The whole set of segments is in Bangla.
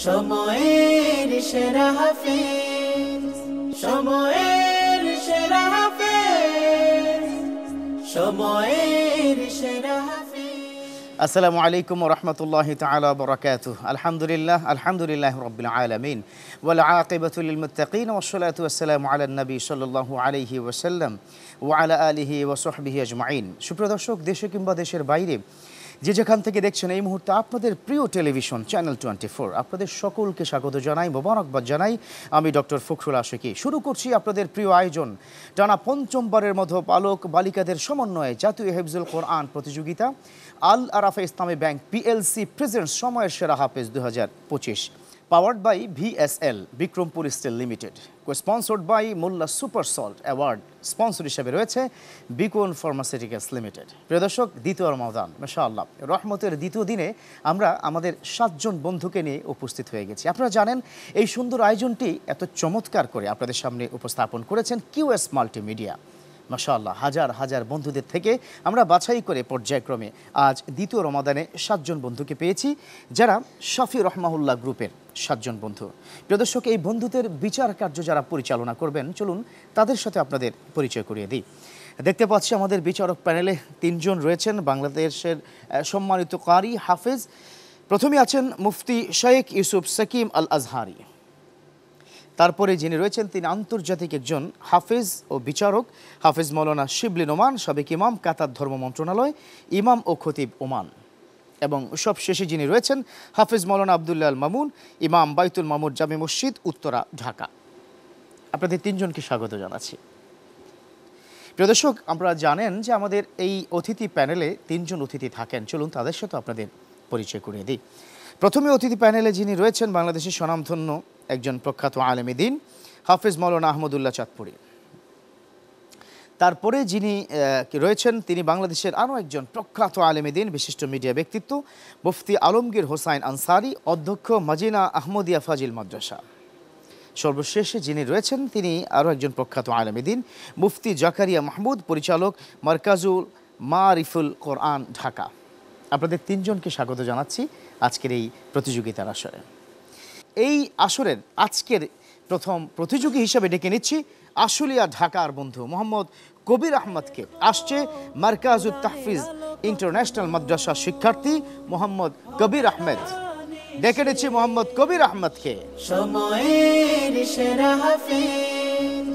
সময়ের সেরা হাফেজ, সময়ের সেরা হাফেজ, সময়ের সেরা হাফেজ। আসসালামু আলাইকুম ওয়া রাহমাতুল্লাহি তাআলা ওয়া বারাকাতুহু। আলহামদুলিল্লাহ রাব্বিল আলামিন ওয়াল আকিবাতু লিল মুত্তাকিন ওয়াস সালাতু ওয়াস সালামু আলান নবী সাল্লাল্লাহু আলাইহি ওয়াসাল্লাম ওয়া আলা আলিহি ওয়া সাহবিহি আজমাইন। সুপ্রিয় দর্শক, দেশে কিংবা দেশের বাইরে যে যেখান থেকে দেখছেন এই মুহূর্তে আপনাদের প্রিয় টেলিভিশন চ্যানেল 24, আপনাদের সকলকে স্বাগত জানাই, মোবারকবাদ জানাই। আমি ডক্টর ফখরুল আশিকি। শুরু করছি আপনাদের প্রিয় আয়োজন, টানা পঞ্চমবারের মতো বালক বালিকাদের সমন্বয়ে জাতীয় হিফজুল কোরআন প্রতিযোগিতা আল Arafah Islami Bank PLC presents সময়ের সেরা হাফেজ 2025, powered by VSL Bikrampur still Limited, sponsored by Molla Super Salt award. Sponsor হিসেবে রয়েছে বিকন ফার্মাসিউটিক্যালস লিমিটেড। প্রিয় দর্শক, দ্বিতীয় রমাদান, মাশাআল্লাহ, রহমতের দ্বিতীয় দিনে আমরা আমাদের 7 জন বন্ধুকে নিয়ে উপস্থিত হয়ে গেছি। আপনারা জানেন এই সুন্দর আয়োজনটি এত চমৎকার করে আপনাদের সামনে উপস্থাপন করেছেন কিউএস মাল্টিমিডিয়া। মাশাআল্লাহ, হাজার হাজার বন্ধুদের থেকে আমরা বাছাই করে পর্যায়ক্রমে আজ দ্বিতীয় রমাদানে 7 জন বন্ধুকে পেয়েছি, যারা শাফি রহমাহুল্লাহ গ্রুপের 7 জন বন্ধু। প্রিয় দর্শক, এই বন্ধুদের বিচার কার্য যারা পরিচালনা করবেন, চলুন তাদের সাথে আপনাদের পরিচয় করিয়ে দিই। দেখতে পাচ্ছি আমাদের বিচারক প্যানেলে 3 জন রয়েছেন বাংলাদেশের সম্মানিত কারি হাফেজ। প্রথমে আছেন মুফতি শেখ ইউসুফ সাকিম আল আজহারি। তারপরে যিনি রয়েছেন তিনি আন্তর্জাতিক একজন হাফেজ ও বিচারক, হাফেজ মৌলানা শিবলি নোমান, সাবেক ইমাম, কাতার ধর্ম মন্ত্রণালয়, ইমাম ও খতিব ওমান। এবং সবশেষে যিনি রয়েছেন হাফেজ মৌলানা আবদুল্লাহ আল মামুন, ইমাম বাইতুল মামুর জামে মসজিদ, উত্তরা, ঢাকা। আপনাদের 3 জনকে স্বাগত জানাচ্ছি। প্রিয় দর্শক, আপনারা জানেন যে আমাদের এই অতিথি প্যানেলে 3 জন অতিথি থাকেন। চলুন তাদের সাথে আপনাদের পরিচয় করিয়ে দিই। প্রথমে অতিথি প্যানেলে যিনি রয়েছেন বাংলাদেশের স্বনামধন্য একজন প্রখ্যাত আলেমে দ্বীন, হাফেজ মৌলানা আহমদুল্লাহ চাঁদপুরি। তারপরে যিনি রয়েছেন তিনি বাংলাদেশের আরও একজন প্রখ্যাত আলেমে দ্বীন, বিশিষ্ট মিডিয়া ব্যক্তিত্ব, মুফতি আলমগীর হোসাইন আনসারি, অধ্যক্ষ মাজিনা আহমদিয়া ফাজিল মাদ্রাসা। সর্বশেষে যিনি রয়েছেন তিনি আরও একজন প্রখ্যাত আলেমে দ্বীন, মুফতি জাকারিয়া মাহমুদ, পরিচালক মারকাজুল মারিফুল কোরআন, ঢাকা। আপনাদের 3 জনকে স্বাগত জানাচ্ছি আজকের এই প্রতিযোগিতার আসরে। এই আসরের আজকের প্রথম প্রতিযোগী হিসেবে ডেকে নিচ্ছি আশুলিয়া ঢাকার বন্ধু মোহাম্মদ কবির আহমদকে। আসছে মারকাজুত তাহফিজ ইন্টারন্যাশনাল মাদ্রাসা শিক্ষার্থী মোহাম্মদ কবির আহমেদ। ডেকে নিচ্ছি মোহাম্মদ কবির আহমদকে। সময়ের সেরা হাফেজ,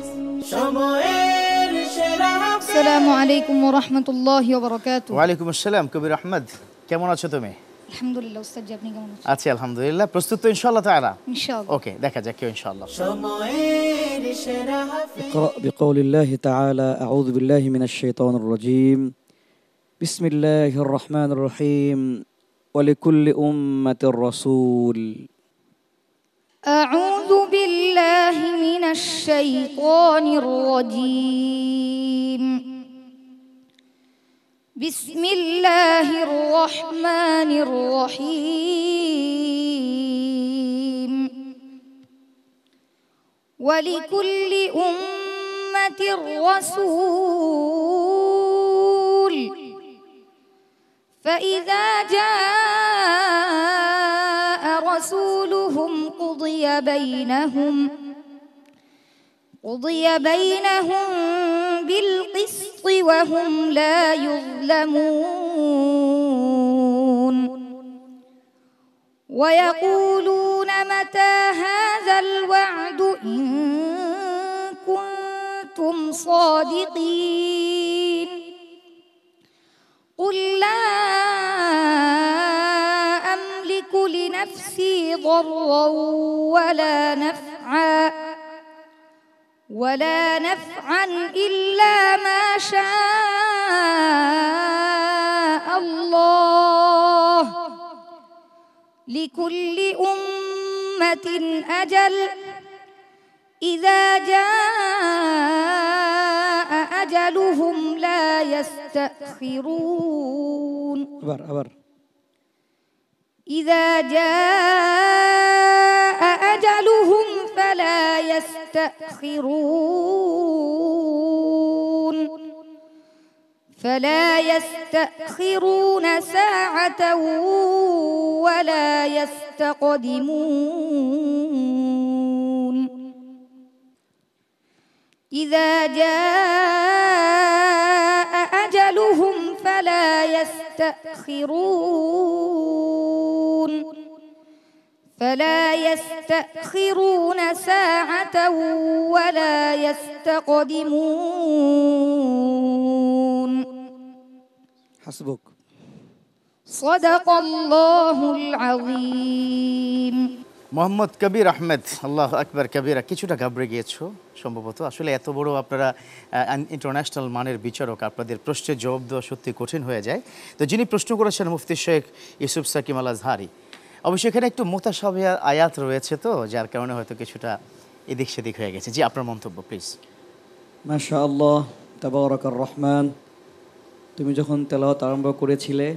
সময়ের সেরা হাফেজ। আসসালামু আলাইকুম ওয়া রাহমাতুল্লাহি ওয়া বারাকাতুহু। ওয়া আলাইকুম আসসালাম। কবির আহমদ, কেমন আছো তুমি? আলহামদুলিল্লাহ উস্তাদ, আপনি কেমন আছেন? আছি আলহামদুলিল্লাহ। প্রস্তুত তো ইনশাআল্লাহ তাআলা? ইনশাআল্লাহ। ওকে, দেখা যাক কেউ ইনশাআল্লাহ। সময়ের সেরা হাফেজ। اقرأ بقول الله تعالى أعوذ بالله من الشيطان الرجيم بسم الله الرحمن الرحيم ولكل أمة رسول أعوذ بالله من الشيطان الرجيم بسم الله الرحمن الرحيم ولكل أمة رسول فإذا جاء رسولهم قضي بينهم بالقسط وهم لا يظلمون ويقولون متى هذا الوعد إن كنتم صادقين قل لا أملك لنفسي ضرا ولا نفعا إلا ما شاء الله لكل أمة أجل إذا جاء أجلهم لا يستأخرون أبر إذا جاء أجلهم فلا يستأخرون فلا يستأخرون ساعة ولا يستقدمون إذا جاء أجلهم فلا يستأخرون ساعة ولا يستقدمون হাসবুক। صدق الله العظيم মোহাম্মদ কবির আহমেদ, আল্লাহ আকবার কবিরা। কিছুটা ঘাবড়ে গিয়েছো সম্ভবত, আসলে এত বড় আপনারা ইন্টারন্যাশনাল মানের বিচারক, আপনাদের প্রশ্নের জবাব দেওয়া সত্যি কঠিন হয়ে যায়। তো যিনি প্রশ্ন করেছেন মুফতি শেখ ইউসুফ সাকিম আল আজহারি, অবশ্যই এখানে একটু মোতাশাবিহ আয়াত রয়েছে, তো যার কারণে হয়তো কিছুটা এদিক সেদিক হয়ে গেছে। জি, আপনার মন্তব্য প্লিজ। মাশাআল্লাহ, তাবারাকার রহমান। তুমি যখন তেলাওয়াত আরম্ভ করেছিলে,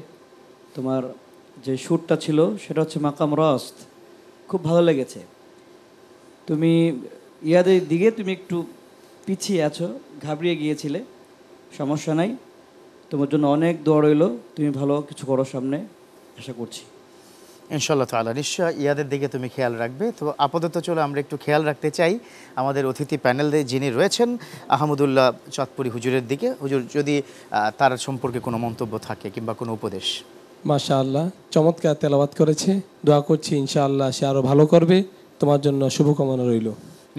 তোমার যে সুরটা ছিল সেটা হচ্ছে মাকাম রাস্ত, খুব ভালো লেগেছে। তুমি ইয়াদের দিকে তুমি একটু পিছিয়ে আছো, ঘাবড়িয়ে গিয়েছিলে, সমস্যা নাই, তোমার জন্য অনেক দোয়া রইল, তুমি ভালো কিছু করো সামনে, আশা করছি ইনশাআল্লাহ তাআলা। নিশ্চয় ইয়াদের দিকে তুমি খেয়াল রাখবে। তো আপাতত চলো আমরা একটু খেয়াল রাখতে চাই আমাদের অতিথি প্যানেলে যিনি রয়েছেন আহমদুল্লাহ চাঁদপুরি হুজুরের দিকে। হুজুর, যদি তার সম্পর্কে কোনো মন্তব্য থাকে কিংবা কোনো উপদেশ। মাশাআল্লাহ, চমৎকার তেলাওয়াত করেছে, দোয়া করছি ইনশাআল্লাহ সে আরও ভালো করবে, তোমার জন্য শুভকামনা রইল।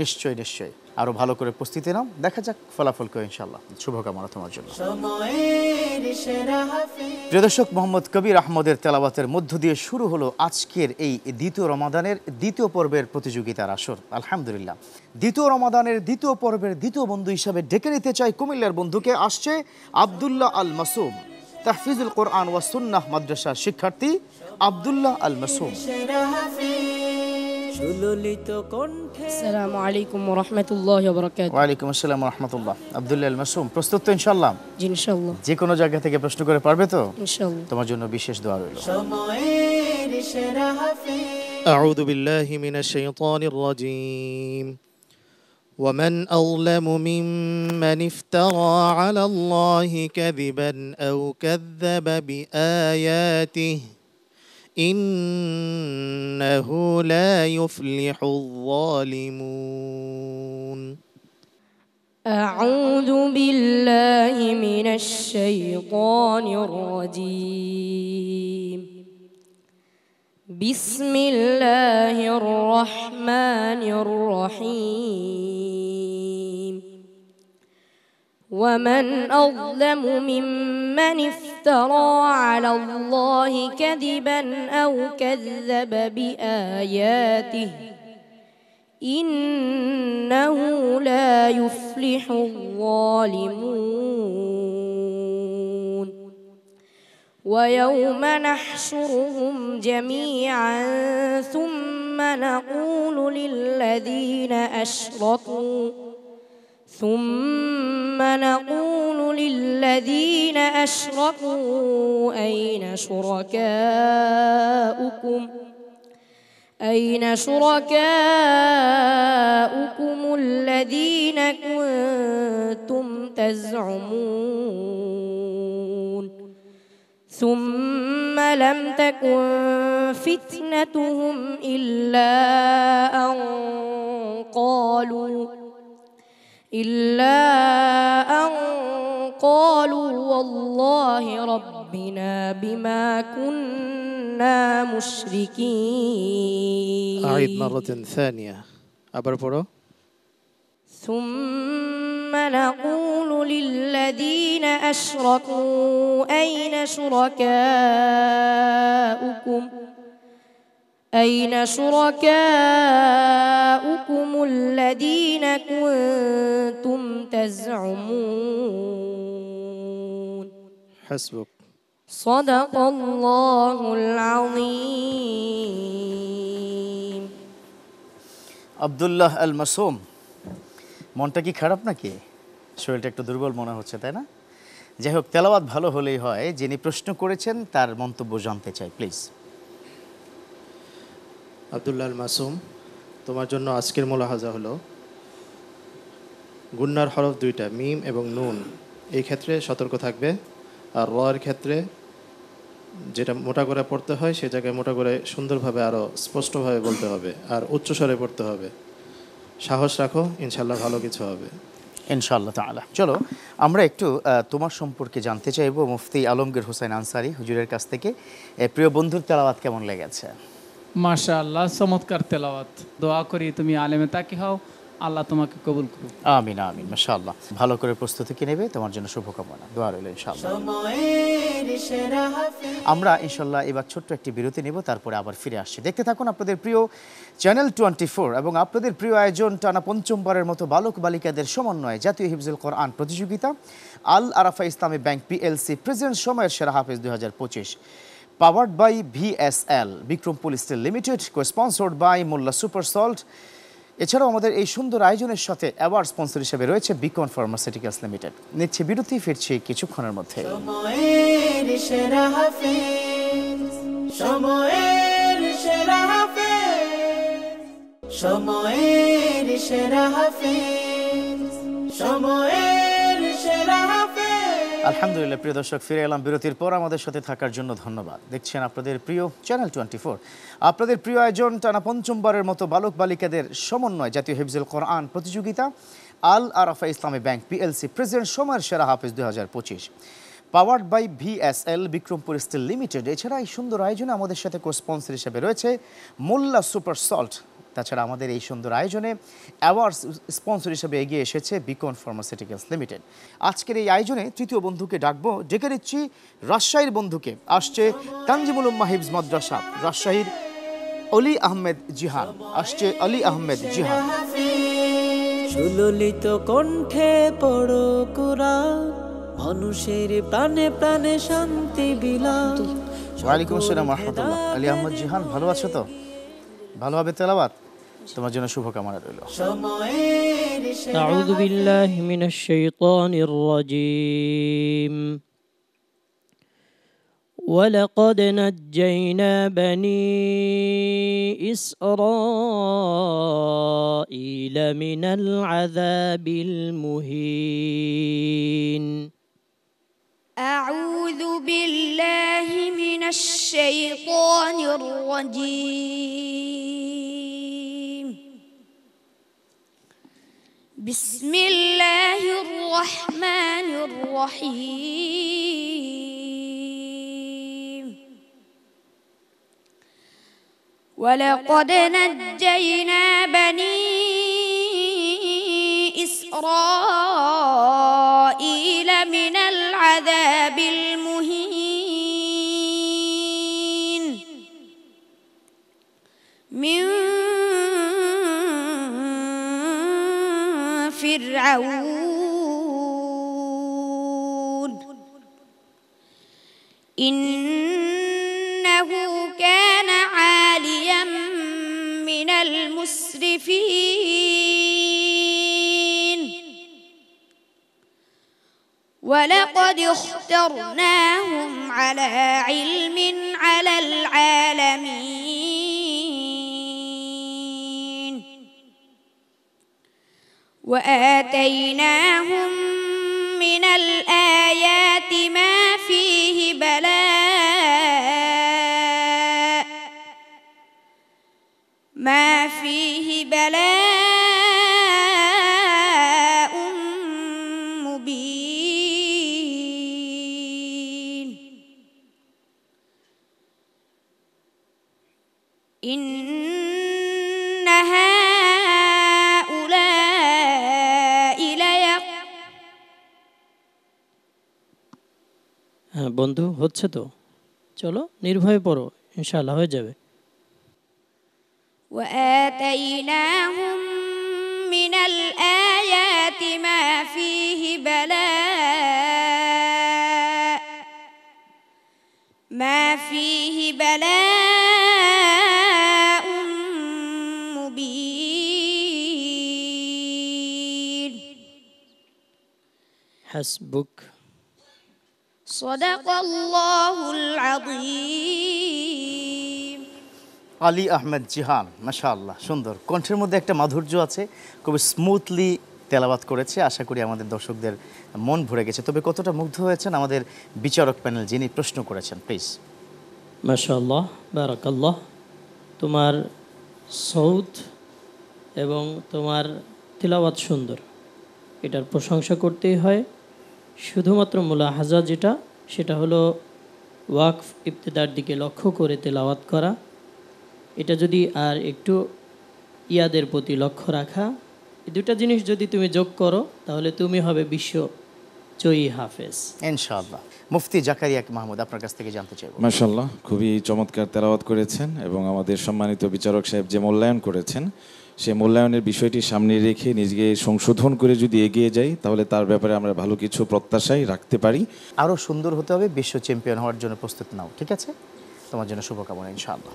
নিশ্চয়ই নিশ্চয়ই, আরও ভালো করে প্রস্তুতি নাও, দেখা যাক ফলাফল কেউ ইনশাআল্লাহ। শুভকামনা তোমার জন্য। সময়ের সেরা হাফেজ। প্রিয় দর্শক, মোহাম্মদ কবির আহমদের তেলাওয়াতের মধ্য দিয়ে শুরু হলো আজকের এই দ্বিতীয় রমাদানের দ্বিতীয় পর্বের প্রতিযোগিতার আসর। আলহামদুলিল্লাহ, দ্বিতীয় রমাদানের দ্বিতীয় পর্বের দ্বিতীয় বন্ধু হিসাবে ডেকে নিতে চাই কুমিল্লার বন্ধুকে। আসছে আব্দুল্লাহ আল মাসুম, তাহফিজুল কোরআন ওয়া সুন্নাহ মাদ্রাসার শিক্ষার্থী আব্দুল্লাহ আল মাসুম। সেরা হাফেজ সুললিত কণ্ঠে। আসসালামু আলাইকুম ওয়া রাহমাতুল্লাহি ওয়া বারাকাতুহু। ওয়া আলাইকুম আসসালাম ওয়া রাহমাতুল্লাহ। আব্দুল্লাহ আল মাসুম, প্রস্তুত তো ইনশাআল্লাহ? জি ইনশাআল্লাহ। যে কোনো জায়গা থেকে প্রশ্ন করে পারবে তো? ইনশাআল্লাহ। তোমার জন্য বিশেষ দোয়া রইল। সময়ের সেরা হাফেজ। أعوذ بالله من الشيطان الرجيم. ومن أظلم ممن افترى على الله كذبا أو كذب بآياته إنه لا يفلح الظالمون. أعوذ بالله من الشيطان الرجيم. بسم الله الرحمن الرحيم. ومن أظلم ممن افترى على الله كذبا أو كذب بآياته إنه لا يفلح الظالمون. ويوم نحشرهم جميعا ثم نقول للذين أشركوا أين شركاؤكم الذين كنتم تزعمون ثم لم تكن فتنتهم إلا أن قالوا والله ربنا بما كنا مشركين. أعيد مرة ثانية. أبربرو. ثم نقول للذين أشركوا أين شركاؤكم الذين كنتم تزعمون. حسبك. صدق الله العظيم. আব্দুল্লাহ আল মাসুম, মনটা কি খারাপ নাকি? শরীরটা একটু দুর্বল মনে হচ্ছে, তাই না? যাই হোক, তেলাওয়াত ভালো হলেই হয়। যিনি প্রশ্ন করেছেন তার মন্তব্য জানতে চাই প্লিজ। আব্দুল্লাহ আল মাসুম, তোমার জন্য আজকের মুলাহাজা হলো গুন্নার হরফ দুইটা, মিম এবং নুন, এই ক্ষেত্রে সতর্ক থাকবে। আর এর ক্ষেত্রে যেটা মোটা করে পড়তে হয় সে জায়গায় মোটা করে সুন্দরভাবে আরও স্পষ্টভাবে বলতে হবে, আর উচ্চস্বরে পড়তে হবে। সাহস রাখো, ইনশাল্লাহ ভালো কিছু হবে ইনশাআল্লাহ তাআলা। চলো আমরা একটু তোমার সম্পর্কে জানতে চাইবো মুফতি আলমগীর হোসেন আনসারী হুজুরের কাছ থেকে। প্রিয় বন্ধুর তেলাওয়াত কেমন লেগেছে? মাশাআল্লাহ, চমৎকার তেলাওয়াত। দোয়া করি তুমি আলেমে তাকি হও, আল্লাহ তোমাকে কবুল করুন। আমিন আমিন। মাশাআল্লাহ, ভালো করে প্রস্তুতি কি নেবে, তোমার জন্য শুভকামনা, দোয়া রইল ইনশাআল্লাহ। আমরা ইনশাআল্লাহ এবার ছোট্ট একটি বিরতি নেব, তারপরে আবার ফিরে আসছি। দেখতে থাকুন আপনাদের প্রিয় চ্যানেল 24 এবং আপনাদের প্রিয় আয়োজন টানা পঞ্চমবারের মতো বালক বালিকাদের সমন্বয়ে জাতীয় হিফজুল কোরআন প্রতিযোগিতা আল Arafah Islami Bank PLC present সময়ের সেরা হাফেজ 2025, powered by VSL Bikrampur still Limited, co-sponsored by Molla Super Salt. এছাড়াও আমাদের এই সুন্দর আয়োজনের সাথে অ্যাওয়ার্ড স্পন্সর হিসেবে রয়েছে বিকন ফার্মাসিউটিক্যালস লিমিটেড। নিচ্ছে বিরতি, ফিরছি কিছুক্ষণের মধ্যে। সময়ের সেরা হাফেজ, সময়ের সেরা হাফেজ, সময়ের সেরা হাফেজ, সময়ের সেরা হাফেজ। আলহামদুলিল্লাহ, প্রিয় দর্শক, ফিরে এলাম বিরতির পর। আমাদের সাথে থাকার জন্য ধন্যবাদ। দেখছেন আপনাদের প্রিয় চ্যানেল 24, আপনাদের প্রিয় আয়োজন টানা পঞ্চমবারের মতো বালক বালিকাদের সমন্বয় জাতীয় হিফজুল কোরআন প্রতিযোগিতা আল Arafah Islami Bank PLC present সময়ের সেরা হাফেজ 2025, powered by VSL Bikrampur still Limited. এছাড়া এই সুন্দর আয়োজনে আমাদের সাথে কো স্পন্সর হিসেবে রয়েছে মোল্লা সুপার সল্ট। তাছাড়া আমাদের এই সুন্দর আয়োজনে অ্যাওয়ার্ড স্পন্সর হিসেবে এগিয়ে এসেছে বিকন ফার্মাসিউটিক্যালস লিমিটেড। আজকের এই আয়োজনে তৃতীয় বন্ধুকে ডাকবো, ডেকে নিচ্ছি রাজশাহীর বন্ধুকে। আসছে তানজিমুল উম্মাহ হিফজ মাদ্রাসা রাজশাহীর অলি আহমেদ জিহান, আসছে অলি আহমেদ জিহান। সুললিত কণ্ঠে পড়ো কুরআন, মানুষের প্রাণে প্রাণে শান্তি বিলাস। ওয়ালাইকুম আসসালাম ওয়া রাহমাতুল্লাহ। অলি আহমেদ জিহান, ভালো আছো তো? ভালোভাবে তেলাওয়াত, তোমার জন্য শুভকামনা রইল। أعوذ بالله من الشيطان الرجيم ولقد نجينا بني إسرائيل من العذاب المهين أعوذ بالله من الشيطان الرجيم بسم الله الرحمن الرحيم ولقد نجينا بني إسرائيل من العذاب المهين من فرعون إنه كان عاليا من المسرفين ولقد اخترناهم على علم على العالمين وآتيناهم من الآيات ما فيه بلاء مبين إن هؤلاء হ্যাঁ বন্ধু, হচ্ছে তো, চলো নির্ভয়ে পড়ো, ইনশাআল্লাহ হয়ে যাবে। وآتيناهم من الآيات ما فيه بلاء مبين حسبك صدق الله العظيم আলী আহমেদ জিহান, মাশাআল্লাহ, সুন্দর কণ্ঠের মধ্যে একটা মাধুর্য আছে, খুব স্মুথলি তেলাওয়াত করেছে। আশা করি আমাদের দর্শকদের মন ভরে গেছে। তবে কতটা মুগ্ধ হয়েছেন আমাদের বিচারক প্যানেল যিনি প্রশ্ন করেছেন, প্লিজ। মাশাআল্লাহ, বারাকাল্লাহ। তোমার সৌত এবং তোমার তিলাওয়াত সুন্দর, এটার প্রশংসা করতেই হয়। শুধুমাত্র মুলাহাজা যেটা, সেটা হলো ওয়াকফ ইবতিদার দিকে লক্ষ্য করে তেলাওয়াত করা। এটা যদি আর একটু ইয়াদের প্রতি লক্ষ্য রাখা, এই দুটা জিনিস যদি তুমি যোগ করো তাহলে তুমি হবে বিশ্ব জয়ী হাফেজ ইনশাআল্লাহ। মুফতি জাকারিয়া মাহমুদ, আপনার কাছ থেকে জানতে চাইব। মাশাআল্লাহ, খুবই চমৎকার তেলাওয়াত করেছেন এবং আমাদের সম্মানিত বিচারক সাহেব যে মূল্যায়ন করেছেন, সেই মূল্যায়নের বিষয়টি সামনে রেখে নিজেকে সংশোধন করে যদি এগিয়ে যাই তাহলে তার ব্যাপারে আমরা ভালো কিছু প্রত্যাশাই রাখতে পারি। আরও সুন্দর হতে হবে, বিশ্ব চ্যাম্পিয়ন হওয়ার জন্য প্রস্তুত নাও, ঠিক আছে? তোমার জন্য শুভকামনা ইনশাআল্লাহ।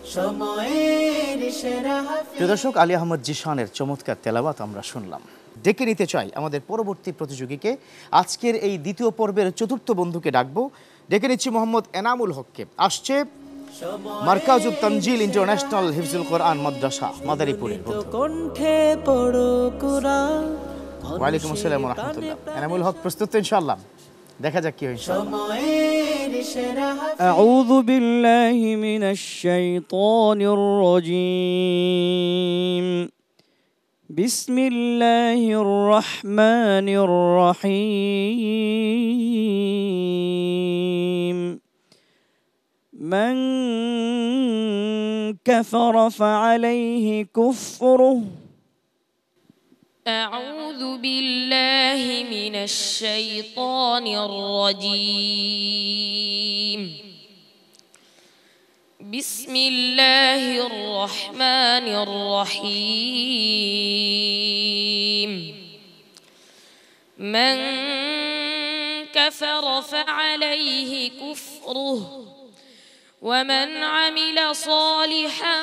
প্রিয় দর্শক, আলী আহমদ জিশানের চমৎকার তেলাওয়াত আমরা শুনলাম। ডেকে নিতে চাই আমাদের পরবর্তী প্রতিযোগীকে। আজকের এই দ্বিতীয় পর্বের চতুর্থ বন্ধুকে ডাকবো। ডেকে নিচ্ছি মোহাম্মদ এনামুল হককে। আসছে মার্কাজুত তানজিল ইন্টারন্যাশনাল হিফজুল কোরআন মাদ্রাসা মাদারীপুরের বন্ধু। কণ্ঠে পড়ো কুরআন। ওয়ালাইকুম আসসালাম ওয়া রাহমাতুল্লাহ। এনামুল হক প্রস্তুত তো ইনশাআল্লাহ? দেখা যাক কি হয় ইনশাআল্লাহ। আউযু বিল্লাহি মিনাশ শাইতানির রাজীম। বিসমিল্লাহির রহমানির রহিম। মান কাফারা ফাআলাইহি কুফরুহু। أعوذ بالله من الشيطان الرجيم. بسم الله الرحمن الرحيم. من كفر فعليه كفره ومن عمل صالحا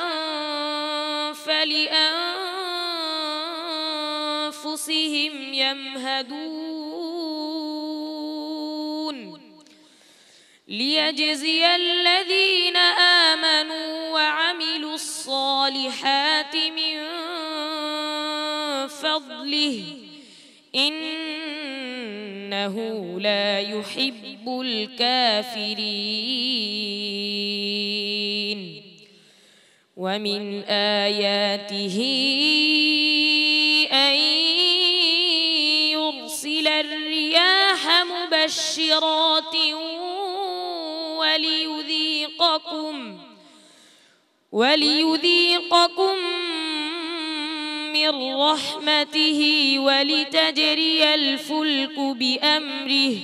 فلأنفسهم يمهدون ليجزي الذين آمنوا وعملوا الصالحات من فضله إنه لا يحب الكافرين. ومن آياته أن يرسل الرياح مبشرات وليذيقكم من رحمته ولتجري الفلك بأمره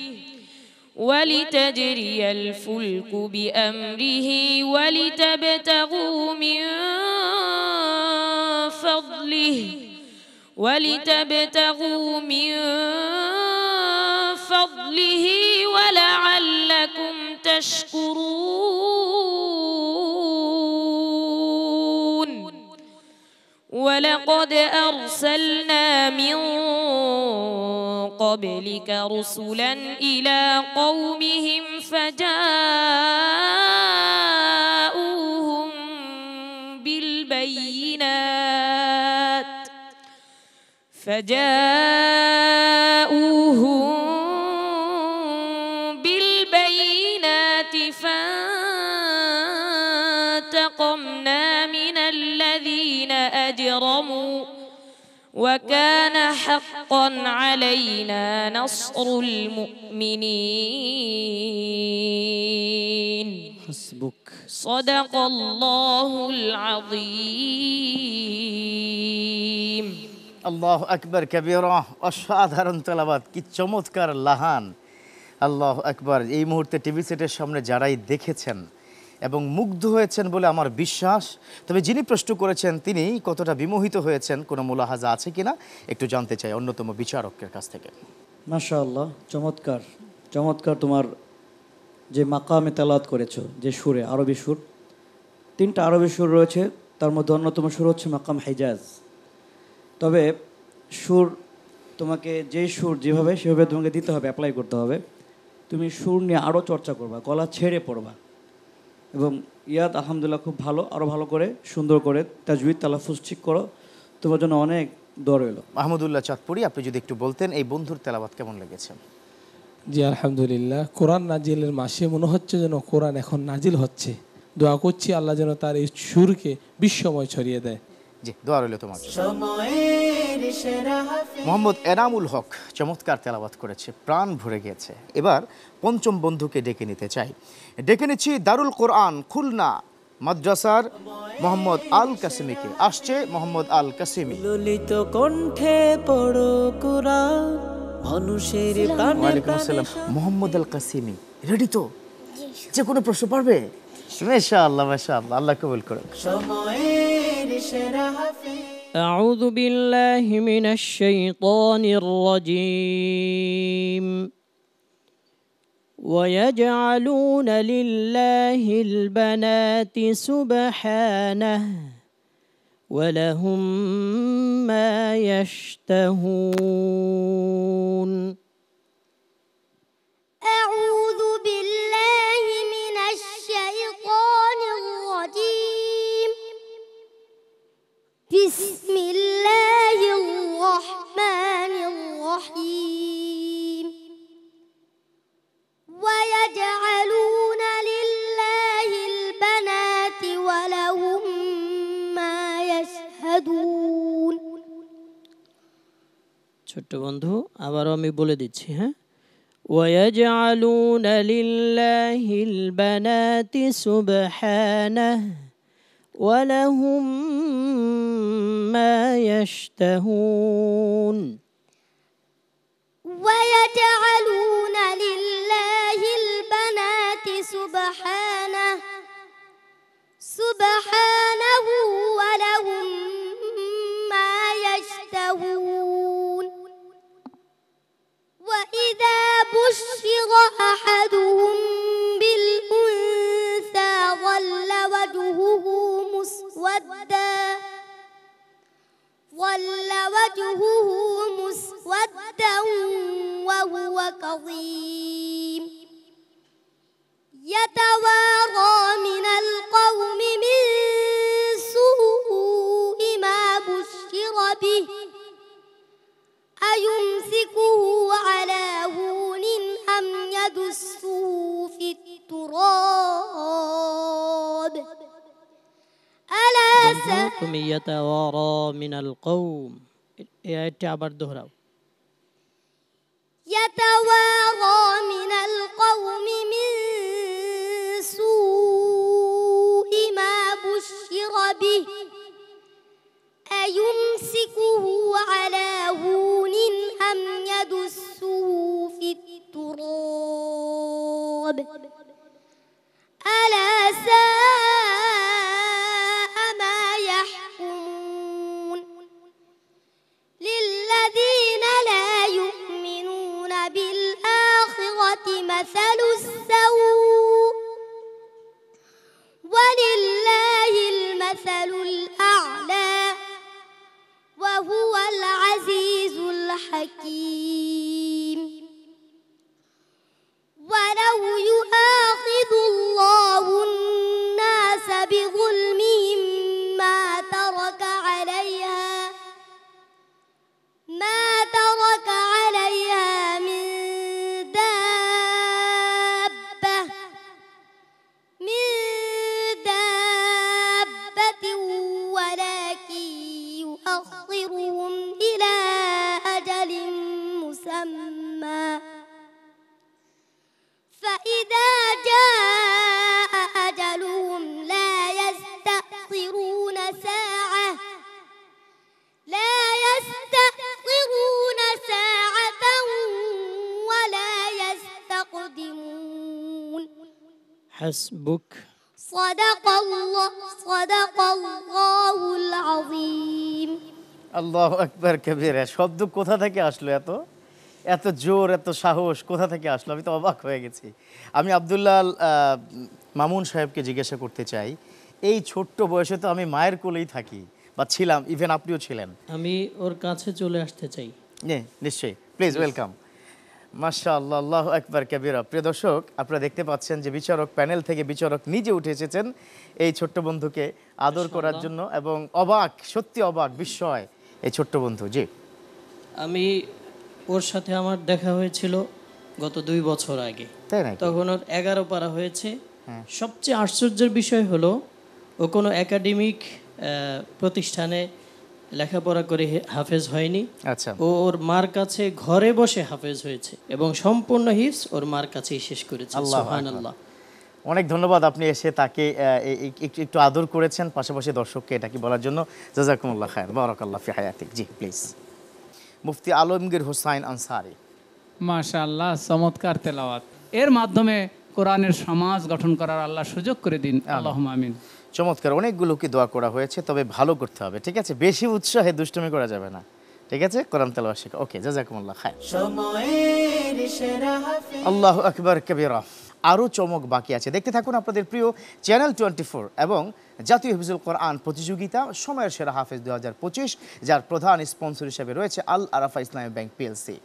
ولتبتغوا من فضله ولعلكم تشكرون. ولقد أرسلنا من قبلك رسلا إلى قومهم فجاءوهم بالبينات فانتقمنا من الذين أجرموا وكان حقا علينا نصر المؤمنين. حسبك. صدق الله العظيم. আল্লাহু আকবার কবীরা। অসাধারণ তেলাওয়াত, কি চমৎকার লাহান। আল্লাহু আকবার। এই মুহূর্তে টিভি সেটের সামনে যারাই দেখেছেন এবং মুগ্ধ হয়েছেন বলে আমার বিশ্বাস। তবে যিনি প্রশ্ন করেছেন তিনি কতটা বিমোহিত হয়েছেন, কোনো মুলাহাজা আছে কিনা একটু জানতে চাই অন্যতম বিচারকের কাছ থেকে। মাশাআল্লাহ, চমৎকার চমৎকার। তোমার যে মাকামে তেলাওয়াত করেছো, যে সুরে, আরবি সুর, 3টা আরবি সুর রয়েছে, তার মধ্যে অন্যতম সুর হচ্ছে মাকাম হিজাজ। তবে সুর তোমাকে যেই সুর যেভাবে সেভাবে তোমাকে দিতে হবে, অ্যাপ্লাই করতে হবে। তুমি সুর নিয়ে আরও চর্চা করবা, গলা ছেড়ে পড়বা এবং ইয়াদ আলহামদুলিল্লাহ খুব ভালো, আরও ভালো করে সুন্দর করে তাজউইদ তালাফুজ ঠিক করো। তোমার জন্য অনেক দোয়া রইল। মাহমুদুল্লাহ চাঁদপুরি, আপনি যদি একটু বলতেন এই বন্ধুর তেলাওয়াত কেমন লেগেছে? জি আলহামদুলিল্লাহ, কোরআন নাজিলের মাসে মনে হচ্ছে যেন কোরআন এখন নাজিল হচ্ছে। দোয়া করছি আল্লাহ যেন তার এই সুরকে বিশ্বময় ছড়িয়ে দেয়। জি, দোয়া রইল তোমার জন্য। সময়ের সেরা হাফেজ মোহাম্মদ এনামুল হক চমৎকার তেলাওয়াত করেছে, প্রাণ ভরে গিয়েছে। এবার পঞ্চম বন্ধুকে ডেকে নিতে চাই। ডেকে নিচ্ছি দারুল কোরআন খুলনা মাদ্রাসার মোহাম্মদ আল কাসিমিকে। আসছে মোহাম্মদ আল কাসিমি। ললিত কণ্ঠে পড়ো কুরআন মানুষের প্রাণে ওয়ালাইকুম আসসালাম। মোহাম্মদ আল কাসিমি রেডি তো? যে কোনো প্রশ্ন পারবে? মাশাআল্লাহ মাশাআল্লাহ, আল্লাহ কবুল করুক। সময়ের সেরা হাফেজ أعوذ بالله من الشيطان الرجيم ويجعلون لله البنات سبحانه ولهم ما يشتهون أعوذ بالله من الشيطان الرجيم بسم الله الرحمن الرحيم ويجعلون لله البنات ولهم ما يشهدون ছোট্ট বন্ধু, আবারও আমি বলে দিচ্ছি, হ্যাঁ। ويجعلون لله البنات سبحانه ولهم ما يشتهون ويجعلون لله البنات سبحانه ولهم ما يشتهون وإذا بشر أحدهم بالأنثى ظل وجهه مسودا وهو كظيم يتوارى من القوم من سوء ما بشر به أيمسكه على هون أم يدسه في التراب ألا ساء তুমি ইয়াতাওয়ারা মিনাল কওম, এই আয়াতটি আবার দোহরাও। يتوارى من القوم من سوء ما بشر به أيمسكه على هون أم يدسه في التراب ألا ساء ما يحكمون للذين لا يؤمنون بالآخرة مثل السوء ولله المثل الأعلى وهو العزيز الحكيم ولو يؤاخذ الله الناس بظلمهم ما ترك عليها من دابة ولكن يؤخرهم إلى أجل مسمى فإذا جاء أجلهم لا يستأخرون ساعة ولا يستقدمون حسبك صدق الله العظيم আল্লাহু আকবার কবীরা। শব্দ কোথা থেকে আসলো? এত জোর, এত সাহস কোথা থেকে আসলো? আমি তো অবাক হয়ে গেছি। আমি আব্দুল্লাহ মামুন সাহেবকে জিজ্ঞাসা করতে চাই, এই ছোট্ট বয়সে তো আমি মায়ের কোলেই থাকি বা ছিলাম, ইভেন আপনিও ছিলেন। আমি ওর কাছে চলে আসতে চাই। নিশ্চয়ই, প্লিজ ওয়েলকাম। মাশাআল্লাহ, আল্লাহু আকবার কবীরা। প্রিয় দর্শক, আপনারা দেখতে পাচ্ছেন যে বিচারক প্যানেল থেকে বিচারক নিজে উঠে এসেছেন এই ছোট্ট বন্ধুকে আদর করার জন্য, এবং অবাক, সত্যি অবাক, বিস্ময় এই ছোট্ট বন্ধু। জি, আমি ওর সাথে আমার দেখা হয়েছিল গত 2 বছর আগে। তাই নাকি? তখন ওর 11 পারা হয়েছে। সবচেয়ে আশ্চর্যের বিষয় হলো ও কোনো একাডেমিক প্রতিষ্ঠানে লেখাপড়া করে হাফেজ হয়নি। আচ্ছা, ও ওর মার কাছে ঘরে বসে হাফেজ হয়েছে এবং সম্পূর্ণ হিফজ ওর মার কাছেই শেষ করেছে। সুবহানাল্লাহ। অনেক ধন্যবাদ, আপনি এসে তাকে একটু আদর করেছেন, পাশাপাশি দর্শককে এটা কি বলার জন্য। জাযাকুমুল্লাহ খায়র, বারাকাল্লাহ ফি হায়াতিক। জি প্লিজ, মুফতি আলমগীর হোসাইন আনসারী। মাশাআল্লাহ, চমৎকার তেলাওয়াত। এর মাধ্যমে কোরআনের সমাজ গঠন করার আল্লাহ সুযোগ করে দিন, আল্লাহুম্মা আমিন। চমৎকার, অনেকগুলো কি দোয়া করা হয়েছে, তবে ভালো করতে হবে, ঠিক আছে? বেশি উৎসাহে দুষ্টুমি করা যাবে না, ঠিক আছে? কোরআন তেলাওয়াত শেখা। ওকে, জাযাকুমুল্লাহ খায়র। সময়ের সেরা হাফেজ। আল্লাহু আকবার কবীরা। আরও চমক বাকি আছে, দেখতে থাকুন আপনাদের প্রিয় চ্যানেল 24 এবং জাতীয় হিফজুল কোরআন প্রতিযোগিতা সময়ের সেরা হাফেজ 2025, যার প্রধান স্পন্সর হিসেবে রয়েছে আল আরাফা ইসলামী ব্যাংক পিএলসি।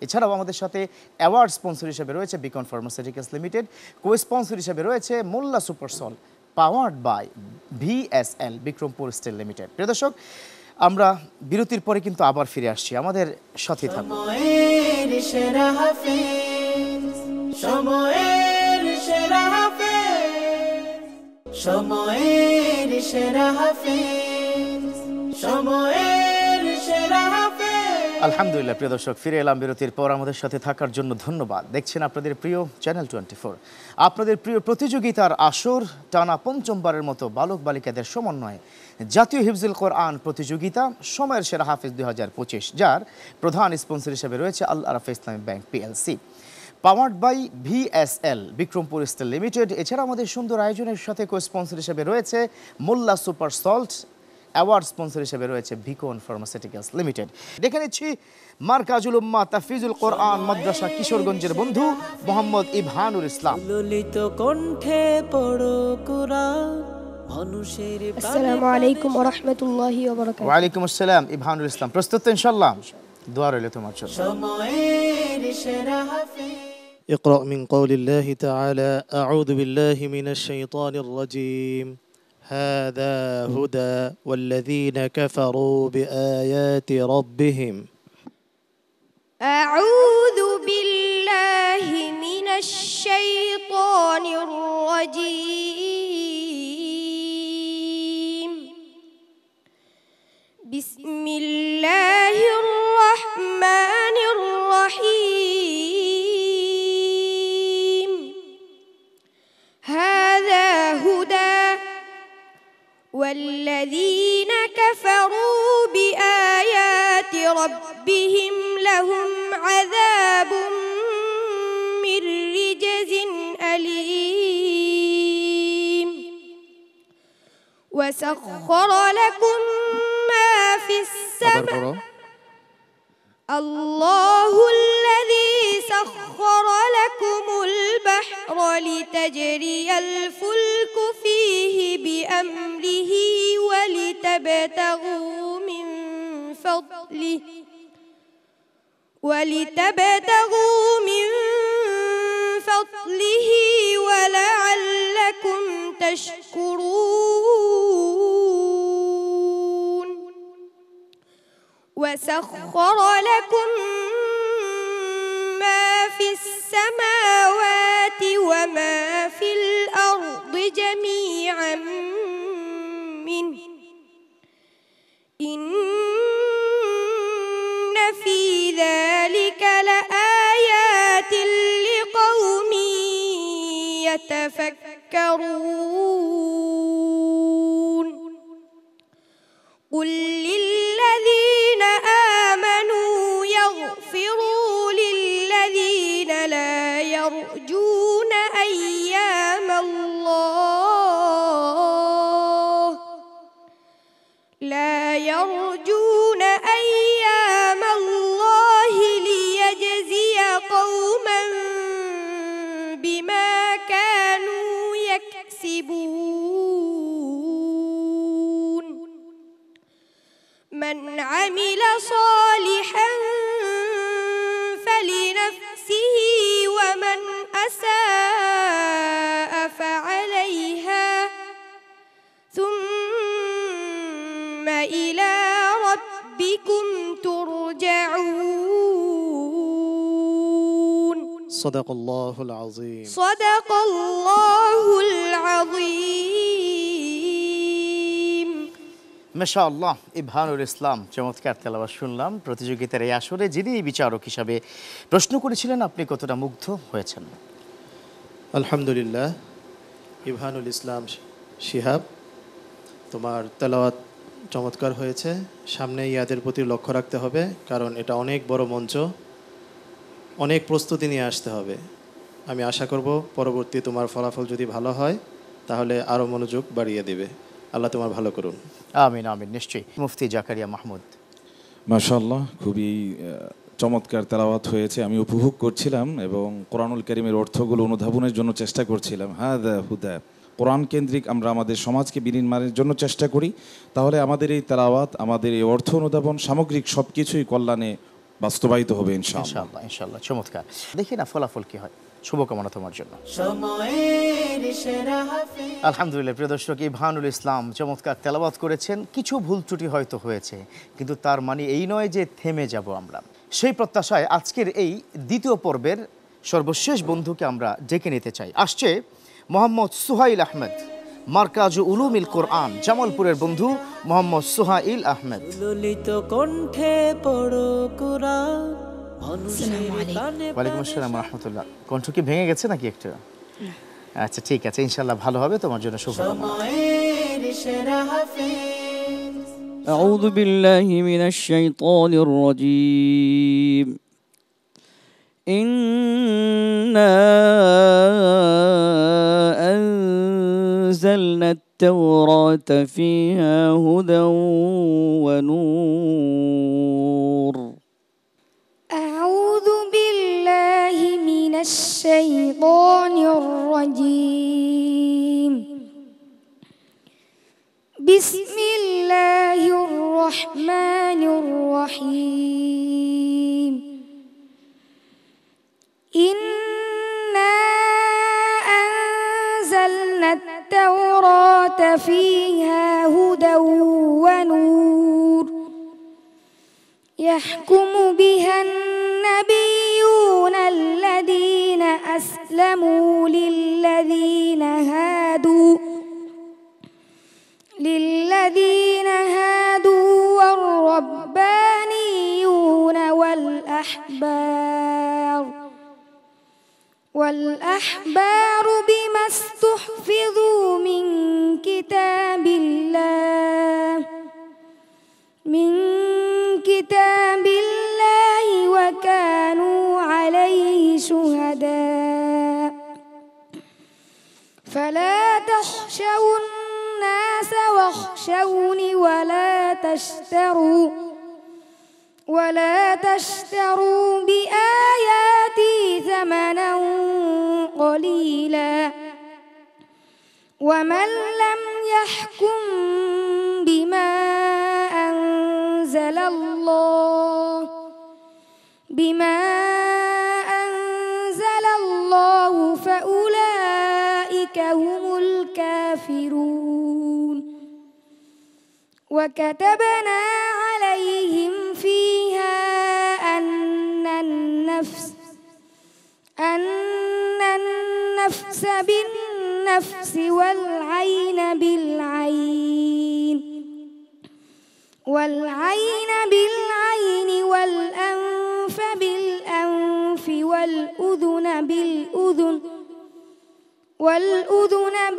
এছাড়াও আমাদের সাথে অ্যাওয়ার্ড স্পন্সর হিসেবে রয়েছে Beacon pharmaceuticals limited, co sponsor হিসেবে রয়েছে Molla Supersalt, powered by VSL Bikrampur still limited. প্রিয় দর্শক, আমরা বিরতির পরে কিন্তু আবার ফিরে আসছি, আমাদের সাথে থাকুন। সময়ের সেরা হাফেজ, সময়ের সেরা হাফেজ, সময়ের সেরা হাফেজ, সময়ের সেরা হাফেজ। আলহামদুলিল্লাহ, প্রিয় দর্শক, ফিরে এলাম বিরতির পর। আমাদের সাথে থাকার জন্য ধন্যবাদ। দেখছেন আপনাদের প্রিয় চ্যানেল 24, আপনাদের প্রিয় প্রতিযোগিতার আসর। টানা 5মবারের মতো বালক বালিকাদের সমন্বয়ে জাতীয় হিফজুল কোরআন প্রতিযোগিতা সময়ের সেরা হাফেজ 2025, যার প্রধান স্পন্সর হিসেবে রয়েছে Al Arafah Islami Bank PLC, powered by VSL Bikrampur still Limited. এছাড়া আমাদের সুন্দর আয়োজনের সাথে কো স্পন্সর হিসেবে রয়েছে Molla Super Salt, award sponsor হিসেবে রয়েছে বিকন ফার্মাসিউটিক্যালস লিমিটেড। দেখে নিচ্ছি মারকাজুল উম্মা তাহফিজুল কোরআন মাদ্রাসা কিশোরগঞ্জের বন্ধু মোহাম্মদ ইবহানুল ইসলাম। ললিত কণ্ঠে পড়ো কুরআন, মানুষের আসসালামু আলাইকুম ওয়া রাহমাতুল্লাহি ওয়া বারাকাতুহু। ওয়া আলাইকুম আসসালাম। ইবহানুল ইসলাম, প্রস্তুত তো ইনশাআল্লাহ? দোয়া রইল তোমার জন্য। সময়ের সেরা হাফেজ। اقرأ من قول الله تعالى أعوذ بالله من الشيطان الرجيم هذا هدى والذين كفروا بآيات ربهم أعوذ بالله من الشيطان الرجيم. بسم الله الرحمن الرحيم. هذا هدى والذين كفروا بآيات ربهم لهم عذاب من رجز أليم. وسخر لكم ما في السماء الله الذي سخر لكم البحر لتجري الفلك فيه بأمره ولتبتغوا من فضله ولعلكم تشكرون. وسخر لكم ما في السماوات وما في الأرض جميعا منه إن في ذلك لآيات لقوم يتفكرون. قل للذين آمنوا يغفروا للذين لا يرجون أيام الله ليجزي قوما بما كانوا يكسبون. من عمل صالحا فلنفسه ومن أساء فعليها ثم إلى ربهم ربكم ترجعون সদাকাল্লাহুল আযীম। صدق الله العظيم মাশাআল্লাহ, ইবহানুল ইসলাম চমৎকার তেলাওয়াত শুনলাম। প্রতিযোগিতার এই আসরে যিনি বিচারক হিসাবে প্রশ্ন করেছিলেন, আপনি কতটা মুগ্ধ হয়েছেন? আলহামদুলিল্লাহ, ইবহানুল ইসলাম শিহাব, তোমার তেলাওয়াত চমৎকার হয়েছে। সামনে ইয়াদের প্রতি লক্ষ্য রাখতে হবে, কারণ এটা অনেক বড় মঞ্চ, অনেক প্রস্তুতি নিয়ে আসতে হবে। আমি আশা করব পরবর্তী তোমার ফলাফল যদি ভালো হয় তাহলে আরও মনোযোগ বাড়িয়ে দেবে। আল্লাহ তোমার ভালো করুন। আমিন আমিন, নিশ্চয়ই। মুফতি জাকারিয়া মাহমুদ। মাশাআল্লাহ, খুবই চমৎকার তেলাওয়াত হয়েছে। আমি উপভোগ করছিলাম এবং কোরআনুল কারীমের অর্থগুলো অনুধাবনের জন্য চেষ্টা করছিলাম। হাদা হুদা, কোরআন কেন্দ্রিক আমরা আমাদের সমাজকে বিনির্মাণের জন্য চেষ্টা করি, তাহলে আমাদের এই তেলাওয়াত, আমাদের এই অর্থ অনুধাবন, সামগ্রিক সব কিছুই কল্যাণে বাস্তবায়িত হবে ইনশাআল্লাহ। ইনশাআল্লাহ ইনশাআল্লাহ, চমৎকার। দেখি না ফলাফল কি হয়। শুভকামনা তোমার জন্য। সময়ের সেরা হাফেজ। আলহামদুলিল্লাহ, প্রিয় দর্শক, ইবহানুল ইসলাম চমৎকার তেলাওয়াত করেছেন। কিছু ভুল ত্রুটি হয়তো হয়েছে, কিন্তু তার মানে এই নয় যে থেমে যাব আমরা। সেই প্রত্যাশায় আজকের এই দ্বিতীয় পর্বের সর্বশেষ বন্ধুকে আমরা ডেকে নিতে চাই। আসছে মোহাম্মদ সুহাইল আহমেদ, মার্কাজ উলুমিল কোরআন, জামালপুরের বন্ধু মোহাম্মদ সুহাইল আহমেদ। ললিত কণ্ঠে পড়ো কুরআন, মানুষের কানে ওয়ালাইকুম আসসালাম রাহমাতুল্লাহ। কণ্ঠ কি ভেঙে গেছে নাকি একটু? আচ্ছা, ঠিক আছে, ইনশাআল্লাহ ভালো হবে। তোমার জন্য শুভকামনা। সময়ের সেরা হাফেজ। أعوذ بالله من الشيطان الرجيم. إنا أنزلنا التوراة فيها هدى ونور. أعوذ بالله من الشيطان الرجيم بسم الله الرحمن الرحيم إنا أنزلنا التوراة فيها هدى ونور يحكم بها النبيون الذين أسلموا للذين هادوا والربانيون والأحبار بما استحفظوا من كتاب الله وكانوا عليه شهداء فلا تخشوا الناس واخشوني ولا تشتروا بآياتي ثمنا قليلا ومن لم يحكم بما أنزل الله فأولئك هم الكافرون وكتبنا عليهم فيها أن النفس بالنفس والعين بالعين والأنف بالأنف والأذن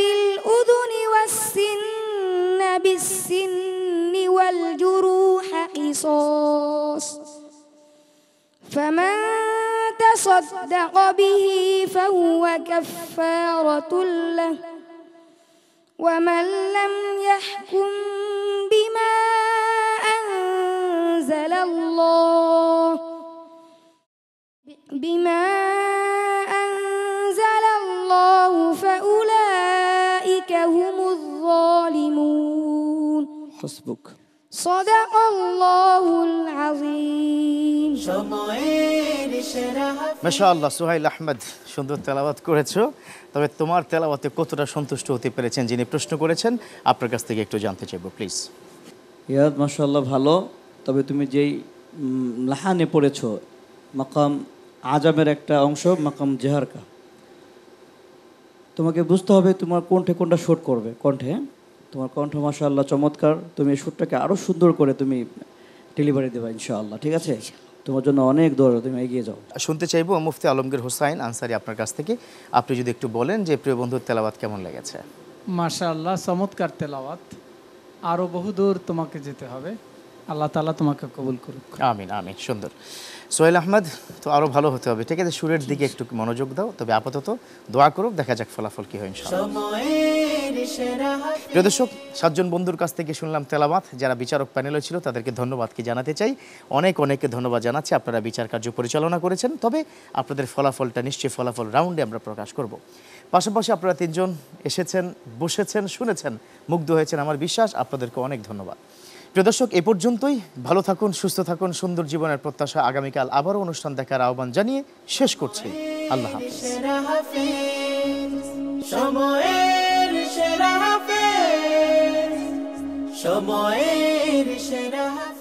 بالأذن والسن بالسن والجروح قصاص فمن تصدق به فهو كفارة له ومن لم يحكم بما أنزل الله فأولئك هم الظالمون حسبك. صدق الله العظيم. সময়ের সেরা হাফেজ। মাশাআল্লাহ, সুহাইল আহমেদ, সুন্দর তেলাওয়াত করেছো। তবে তোমার তেলাওয়াতে কতটা সন্তুষ্ট হতে পেরেছেন যিনি প্রশ্ন করেছেন, আপনার কাছ থেকে একটু জানতে চাইবো প্লিজ। ইয়াদ মাশাআল্লাহ ভালো, তবে তুমি যেই লাহানে পড়েছো মাকাম আজামের একটা অংশ মাকাম জেহারকা, তোমাকে বুঝতে হবে তোমার কণ্ঠে কোনটা শুট করবে। কণ্ঠে তোমার কণ্ঠ মাশাআল্লাহ চমৎকার, তুমি এই শুটটাকে আরও সুন্দর করে তুমি ডেলিভারি দেবা ইনশাআল্লাহ। ঠিক আছে, তোমার জন্য অনেক দৌড়, তুমি এগিয়ে যাও। শুনতে চাইবো মুফতি আলমগীর হোসাইন আনসারী আপনার কাছ থেকে, আপনি যদি একটু বলেন যে প্রিয় বন্ধুর তেলাওয়াত কেমন লেগেছে। মাশাআল্লাহ, চমৎকার তেলাওয়াত। আরও বহুদূর তোমাকে যেতে হবে, আল্লাহ তাআলা তোমাকে কবুল করুক। আমিন আমিন। সুন্দর। সোহেল আহমদ, তো আরও ভালো হতে হবে। ঠিক আছে, সুরের দিকে একটু মনোযোগ দাও। তবে আপাতত দোয়া করুক, দেখা যাক ফলাফল কী হয় ইনশাআল্লাহ। প্রিয় দর্শক, 7 জন বন্ধুর কাছ থেকে শুনলাম তেলাওয়াত। যারা বিচারক প্যানেলে ছিল তাদেরকে ধন্যবাদ কি জানাতে চাই, অনেককে ধন্যবাদ জানাচ্ছি। আপনারা বিচার কার্য পরিচালনা করেছেন। তবে আপনাদের ফলাফলটা নিশ্চয়ই ফলাফল রাউন্ডে আমরা প্রকাশ করব। পাশাপাশি আপনারা 3 জন এসেছেন, বসেছেন, শুনেছেন, মুগ্ধ হয়েছেন, আমার বিশ্বাস। আপনাদেরকে অনেক ধন্যবাদ। প্রিয় দর্শক, এ পর্যন্তই। ভালো থাকুন, সুস্থ থাকুন, সুন্দর জীবনের প্রত্যাশা। আগামীকাল আবারও অনুষ্ঠান দেখার আহ্বান জানিয়ে শেষ করছি। আল্লাহ হাফেজ। সময়ের সেরা হাফেজ, সময়ের সেরা হাফেজ।